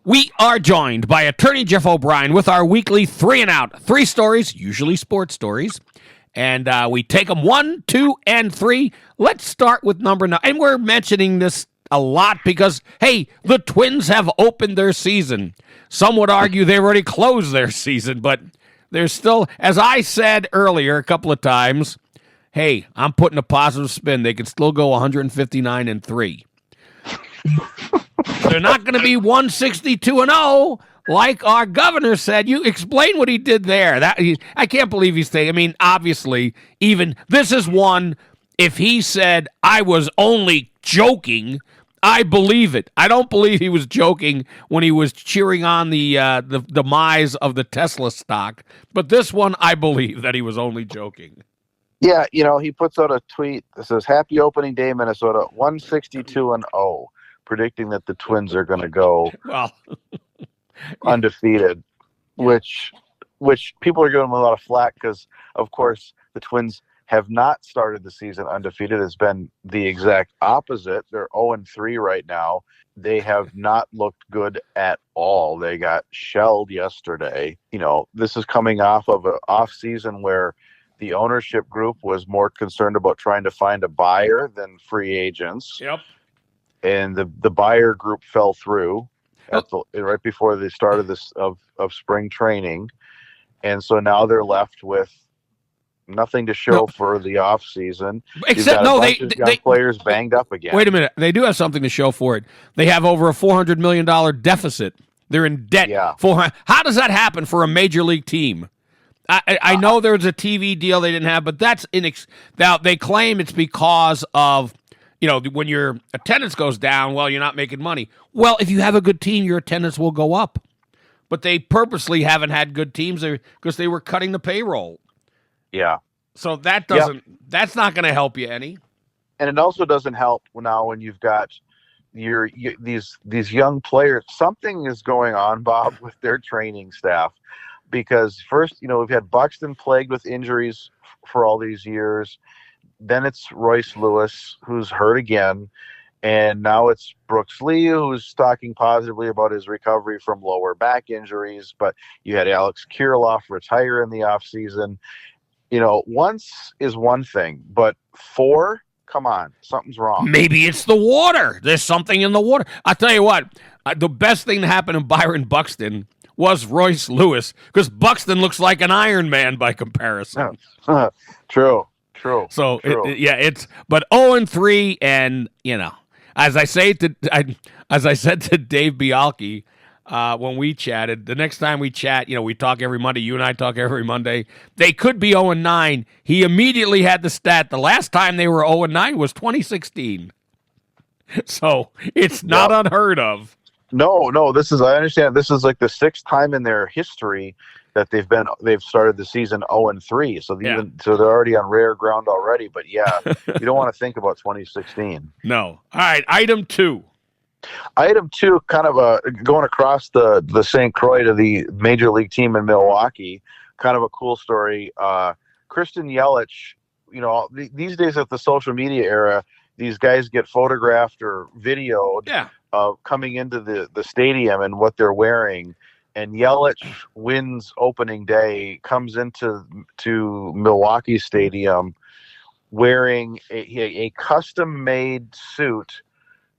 We are joined by attorney Jeff O'Brien with our weekly 3 and Out. 3 stories, usually sports stories. And we take them 1, 2, and 3. Let's start with number 9. And we're mentioning this a lot because, hey, the Twins have opened their season. Some would argue they've already closed their season, but there's still, as I said earlier a couple of times, hey, I'm putting a positive spin. They can still go 159-3. They're not going to be 162-0 like our governor said. You explain what he did there. I can't believe he's saying. I mean, obviously, even this is one. If he said I was only joking, I believe it. I don't believe he was joking when he was cheering on the demise of the Tesla stock. But this one, I believe that he was only joking. Yeah, he puts out a tweet that says, "Happy opening day, Minnesota, 162-0." Predicting that the Twins are going to go undefeated, which people are giving them a lot of flack because, of course, the Twins have not started the season undefeated. It's been the exact opposite. They're 0-3 right now. They have not looked good at all. They got shelled yesterday. This is coming off of an offseason where the ownership group was more concerned about trying to find a buyer than free agents. Yep. And the buyer group fell through right before the start of spring training, and so now they're left with nothing to show for the off season. Except they players banged up again. Wait a minute, they do have something to show for it. They have over a $400 million deficit. They're in debt. Yeah. How does that happen for a major league team? I know there's a TV deal they didn't have, but that's now they claim it's because of. When your attendance goes down, well, you're not making money. Well, if you have a good team, your attendance will go up. But they purposely haven't had good teams because they were cutting the payroll. Yeah. So that's not going to help you any. And it also doesn't help now when you've got these young players. Something is going on, Bob, with their training staff. Because first, we've had Buxton plagued with injuries for all these years. Then it's Royce Lewis, who's hurt again. And now it's Brooks Lee, who's talking positively about his recovery from lower back injuries. But you had Alex Kirilloff retire in the offseason. Once is one thing, but 4, come on, something's wrong. Maybe it's the water. There's something in the water. I'll tell you what, the best thing to happen to Byron Buxton was Royce Lewis, because Buxton looks like an Iron Man by comparison. True. So but 0-3, and as I said to Dave Bialke when we chatted, the next time we chat, we talk every Monday. You and I talk every Monday. They could be 0-9. He immediately had the stat. The last time they were 0-9 was 2016. So it's not unheard of. No. I understand. This is like the 6th time in their history that they've started the season 0-3. So so they're already on rare ground already. But you don't want to think about 2016. No. All right. Item 2. Item 2, kind of going across the St. Croix to the major league team in Milwaukee. Kind of a cool story. Christian Yelich. These days at the social media era, these guys get photographed or videoed coming into the stadium and what they're wearing. And Yelich wins opening day, comes into Milwaukee Stadium wearing a custom-made suit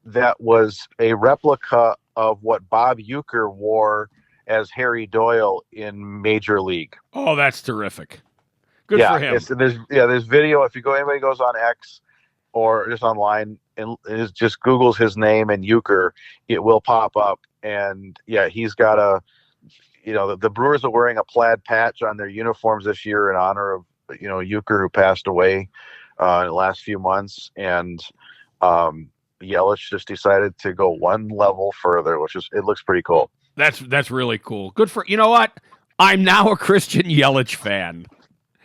that was a replica of what Bob Uecker wore as Harry Doyle in Major League. Oh, that's terrific. Good for him. There's video. If anybody goes on X or just online and just Googles his name and Uecker, it will pop up. And he's got the Brewers are wearing a plaid patch on their uniforms this year in honor of, Uecker, who passed away in the last few months. And Yelich just decided to go one level further, it looks pretty cool. That's really cool. Good for, what? I'm now a Christian Yelich fan.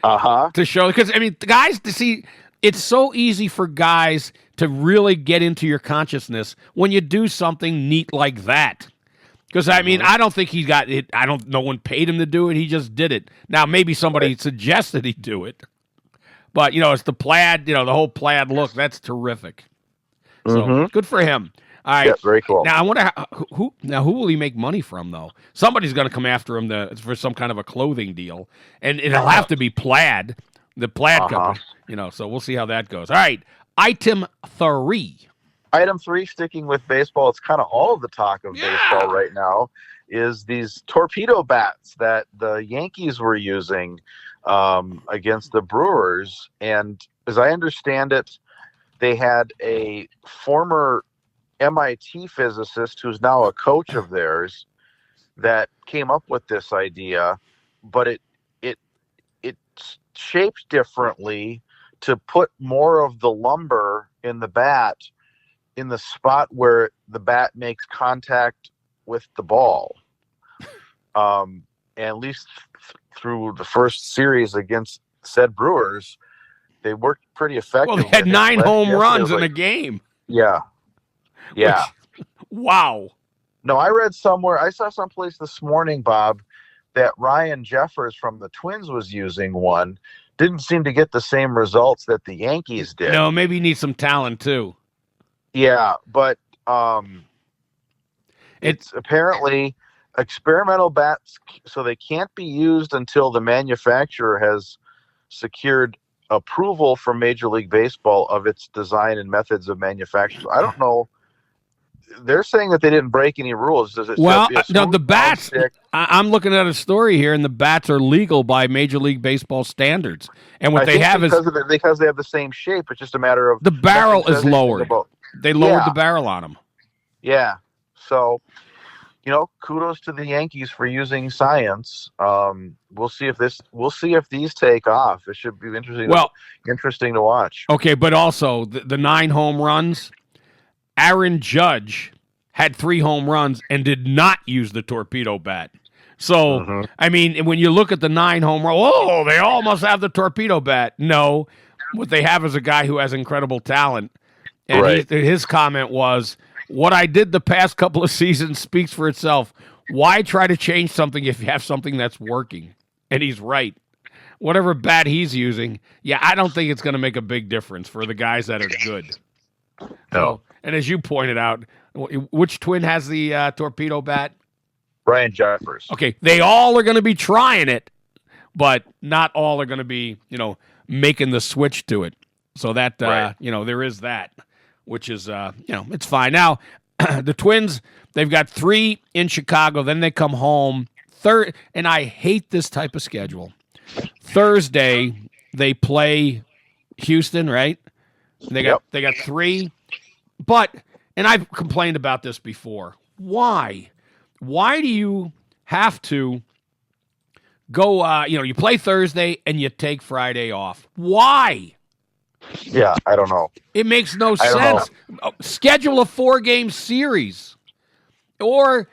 To show, because, guys, to see, it's so easy for guys to really get into your consciousness when you do something neat like that. Because, I don't think he got it. No one paid him to do it. He just did it. Now, maybe somebody suggested he do it. But, it's the plaid, the whole plaid look. That's terrific. So, good for him. All right. Yeah, very cool. Now I wonder who will he make money from though? Somebody's going to come after him for some kind of a clothing deal, and it'll have to be Plaid, the Plaid company. So we'll see how that goes. All right, item 3. Item 3, sticking with baseball, it's kind of all of the talk of baseball right now, is these torpedo bats that the Yankees were using against the Brewers. And as I understand it, they had a former MIT physicist who's now a coach of theirs that came up with this idea, but it's shaped differently to put more of the lumber in the bat in the spot where the bat makes contact with the ball. And at least through the first series against said Brewers, they worked pretty effectively. Well, they had 9 home runs in a game. Yeah. Wow. No, I saw someplace this morning, Bob, that Ryan Jeffers from the Twins was using one. Didn't seem to get the same results that the Yankees did. No, maybe you need some talent too. Yeah, but it's apparently experimental bats, so they can't be used until the manufacturer has secured approval from Major League Baseball of its design and methods of manufacture. I don't know. They're saying that they didn't break any rules. Does it? Well, no, the bats. I'm looking at a story here, and the bats are legal by Major League Baseball standards. And what they have because they have the same shape. It's just a matter of the barrel is lowered. They lowered the barrel on them. Yeah. So, kudos to the Yankees for using science. We'll see if these take off. It should be interesting. Interesting to watch. Okay, but also the 9 home runs. Aaron Judge had 3 home runs and did not use the torpedo bat. So, I mean, when you look at the 9 home runs, they all must have the torpedo bat. No, what they have is a guy who has incredible talent. And his comment was, what I did the past couple of seasons speaks for itself. Why try to change something if you have something that's working? And he's right. Whatever bat he's using, I don't think it's going to make a big difference for the guys that are good. No. And as you pointed out, which Twin has the torpedo bat? Ryan Jeffers. Okay, they all are going to be trying it, but not all are going to be, making the switch to it. So that, there is that, which is, it's fine. Now, the Twins, they've got 3 in Chicago, then they come home. And I hate this type of schedule. Thursday, they play Houston, right? They got 3. But, and I've complained about this before, why? Why do you have to go, you play Thursday and you take Friday off? Why? Yeah, I don't know. It makes no sense. Schedule a 4-game series. Or,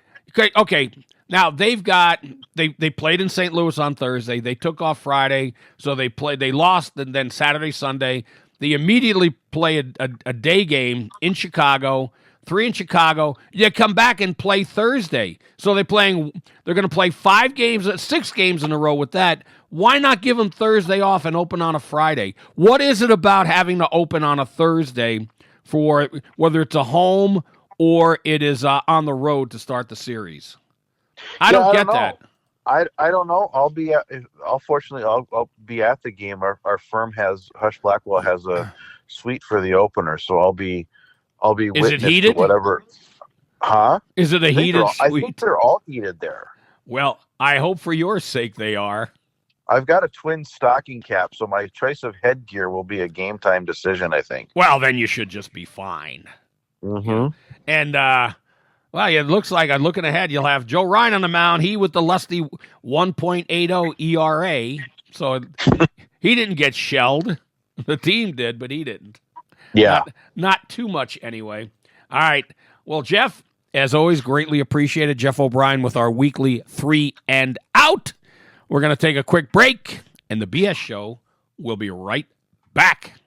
okay, now they played in St. Louis on Thursday. They took off Friday, so they lost, and then Saturday, Sunday. They immediately play a day game in Chicago, 3 in Chicago. You come back and play Thursday. So they're going to play 6 games in a row with that. Why not give them Thursday off and open on a Friday? What is it about having to open on a Thursday for whether it's a home or it is on the road to start the series? I don't get that. I don't know. I'll be at the game. Our firm Hush Blackwell has a suite for the opener, so I'll be Is it heated? To whatever. Huh? Is it a heated suite? I think they're all heated there. Well, I hope for your sake they are. I've got a twin stocking cap, so my choice of headgear will be a game time decision, I think. Well, then you should just be fine. Mm-hmm. And it looks like I'm looking ahead. You'll have Joe Ryan on the mound. He with the lusty 1.80 ERA. So he didn't get shelled. The team did, but he didn't. Yeah. Not too much anyway. All right. Well, Jeff, as always, greatly appreciated. Jeff O'Brien with our weekly 3 and Out. We're going to take a quick break, and the BS Show will be right back.